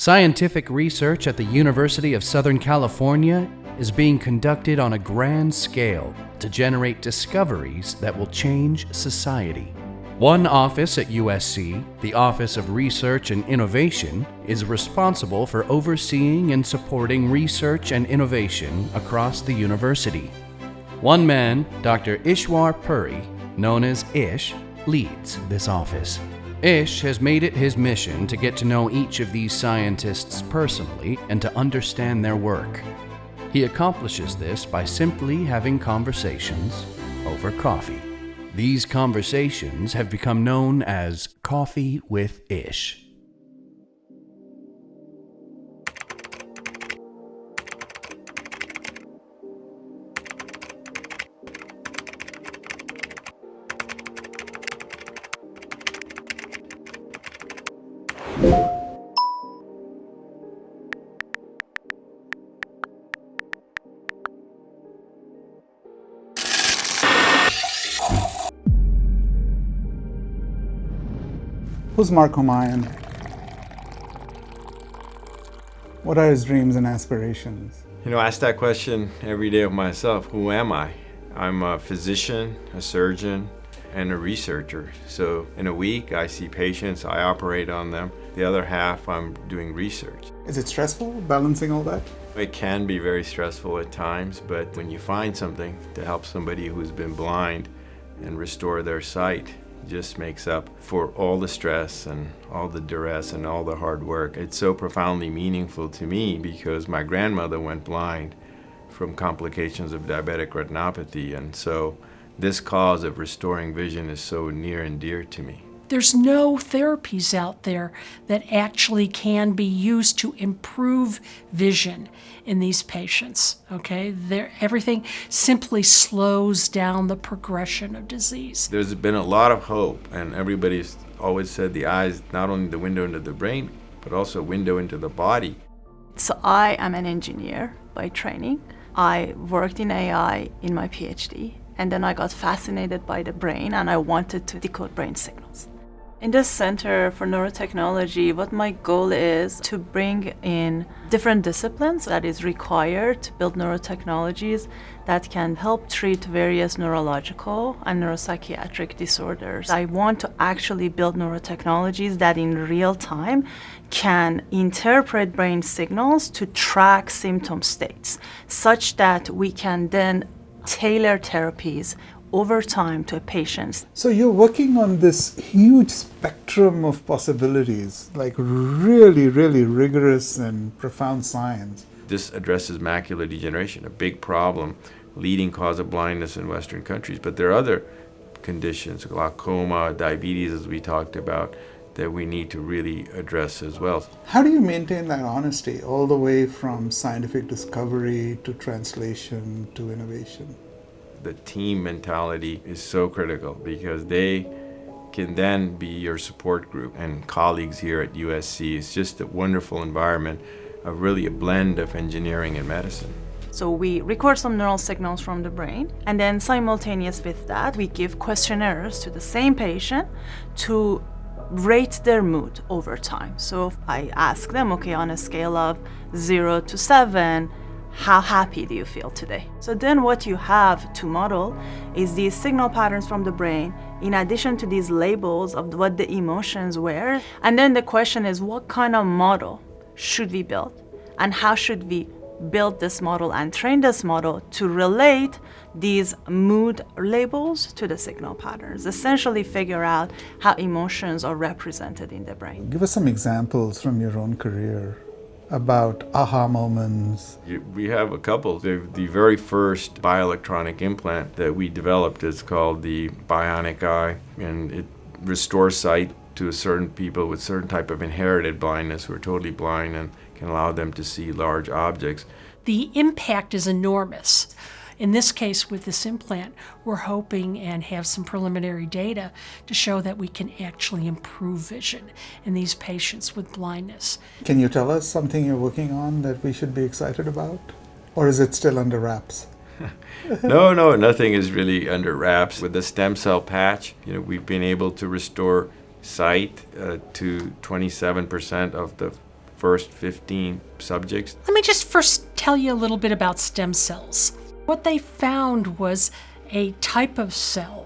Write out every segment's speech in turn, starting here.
Scientific research at the University of Southern California is being conducted on a grand scale to generate discoveries that will change society. One office at USC, the Office of Research and Innovation, is responsible for overseeing and supporting research and innovation across the university. One man, Dr. Ishwar Puri, known as Ish, leads this office. Ish has made it his mission to get to know each of these scientists personally and to understand their work. He accomplishes this by simply having conversations over coffee. These conversations have become known as Coffee with Ish. Who's Mark Humayun? What are his dreams and aspirations? I ask that question every day of myself. Who am I? I'm a physician, a surgeon, and a researcher. So in a week, I see patients, I operate on them. The other half, I'm doing research. Is it stressful, balancing all that? It can be very stressful at times, but when you find something to help somebody who's been blind and restore their sight, just makes up for all the stress and all the duress and all the hard work. It's so profoundly meaningful to me because my grandmother went blind from complications of diabetic retinopathy, and so this cause of restoring vision is so near and dear to me. There's no therapies out there that actually can be used to improve vision in these patients, okay? Everything simply slows down the progression of disease. There's been a lot of hope, and everybody's always said the eye is not only the window into the brain, but also a window into the body. So I am an engineer by training. I worked in AI in my Ph.D., and then I got fascinated by the brain, and I wanted to decode brain signals. In this Center for Neurotechnology, what my goal is to bring in different disciplines that is required to build neurotechnologies that can help treat various neurological and neuropsychiatric disorders. I want to actually build neurotechnologies that in real time can interpret brain signals to track symptom states, such that we can then tailor therapies over time to patients. So you're working on this huge spectrum of possibilities, like really, really rigorous and profound science. This addresses macular degeneration, a big problem, leading cause of blindness in Western countries. But there are other conditions, glaucoma, diabetes, as we talked about, that we need to really address as well. How do you maintain that honesty all the way from scientific discovery to translation to innovation? The team mentality is so critical because they can then be your support group, and colleagues here at USC. It's just a wonderful environment of really a blend of engineering and medicine. So we record some neural signals from the brain, and then simultaneous with that, we give questionnaires to the same patient to rate their mood over time. So I ask them, okay, on a scale of 0 to 7, how happy do you feel today? So then what you have to model is these signal patterns from the brain in addition to these labels of what the emotions were. And then the question is, what kind of model should we build? And how should we build this model and train this model to relate these mood labels to the signal patterns, essentially figure out how emotions are represented in the brain. Give us some examples from your own career about aha moments. We have a couple. The very first bioelectronic implant that we developed is called the bionic eye, and it restores sight to certain people with certain type of inherited blindness who are totally blind and can allow them to see large objects. The impact is enormous. In this case, with this implant, we're hoping and have some preliminary data to show that we can actually improve vision in these patients with blindness. Can you tell us something you're working on that we should be excited about? Or is it still under wraps? No, nothing is really under wraps. With the stem cell patch, we've been able to restore sight to 27% of the first 15 subjects. Let me just first tell you a little bit about stem cells. What they found was a type of cell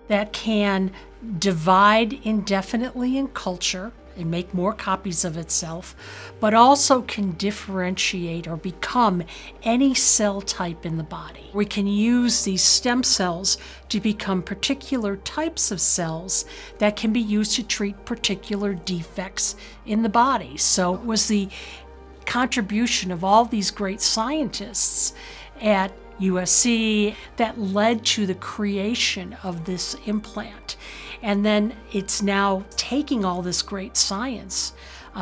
that can divide indefinitely in culture and make more copies of itself, but also can differentiate or become any cell type in the body. We can use these stem cells to become particular types of cells that can be used to treat particular defects in the body. So it was the contribution of all these great scientists at USC that led to the creation of this implant. And then it's now taking all this great science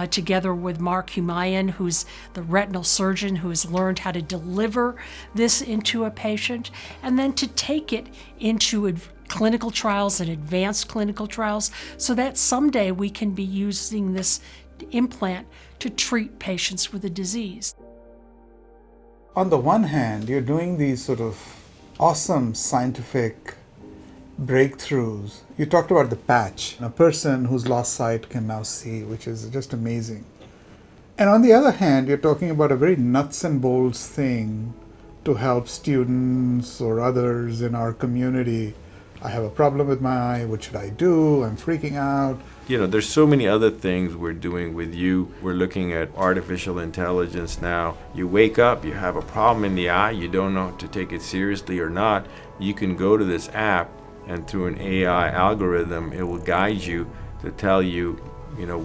together with Mark Humayun, who's the retinal surgeon who has learned how to deliver this into a patient, and then to take it into clinical trials and advanced clinical trials so that someday we can be using this implant to treat patients with a disease. On the one hand, you're doing these sort of awesome scientific breakthroughs. You talked about the patch. A person who's lost sight can now see, which is just amazing. And on the other hand, you're talking about a very nuts and bolts thing to help students or others in our community. I have a problem with my eye. What should I do? I'm freaking out. You know, there's so many other things we're doing with you. We're looking at artificial intelligence now. You wake up, you have a problem in the eye, you don't know to take it seriously or not. You can go to this app, and through an AI algorithm, it will guide you to tell you,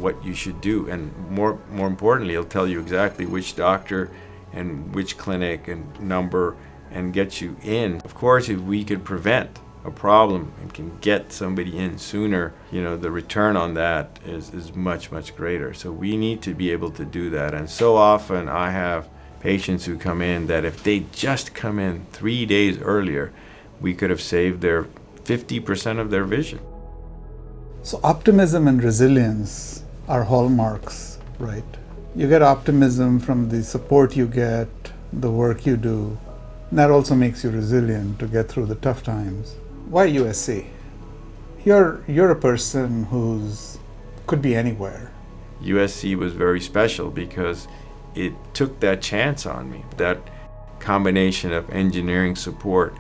what you should do. And more importantly, it'll tell you exactly which doctor and which clinic and number and get you in. Of course, if we could prevent a problem and can get somebody in sooner, the return on that is much, much greater. So we need to be able to do that. And so often I have patients who come in that if they just come in 3 days earlier, we could have saved their 50% of their vision. So optimism and resilience are hallmarks, right? You get optimism from the support you get, the work you do. And that also makes you resilient to get through the tough times. Why USC? You're a person who's could be anywhere. USC was very special because it took that chance on me. That combination of engineering support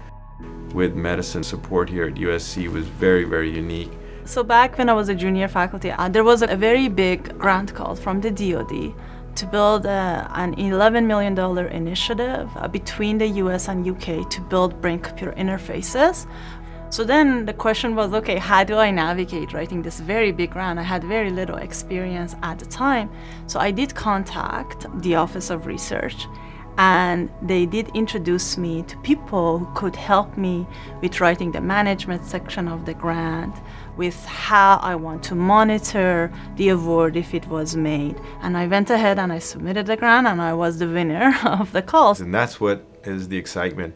with medicine support here at USC was very, very unique. So back when I was a junior faculty, there was a very big grant call from the DoD to build an $11 million initiative between the US and UK to build brain-computer interfaces. So then the question was, okay, how do I navigate writing this very big grant? I had very little experience at the time. So I did contact the Office of Research, and they did introduce me to people who could help me with writing the management section of the grant, with how I want to monitor the award if it was made. And I went ahead and I submitted the grant, and I was the winner of the calls. And that's what is the excitement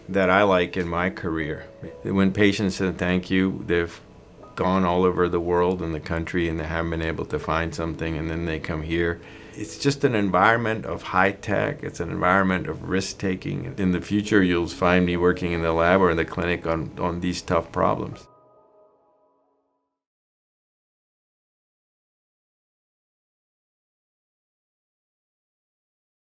that I like in my career. When patients say thank you, they've gone all over the world and the country and they haven't been able to find something, and then they come here. It's just an environment of high tech. It's an environment of risk taking. In the future, you'll find me working in the lab or in the clinic on these tough problems.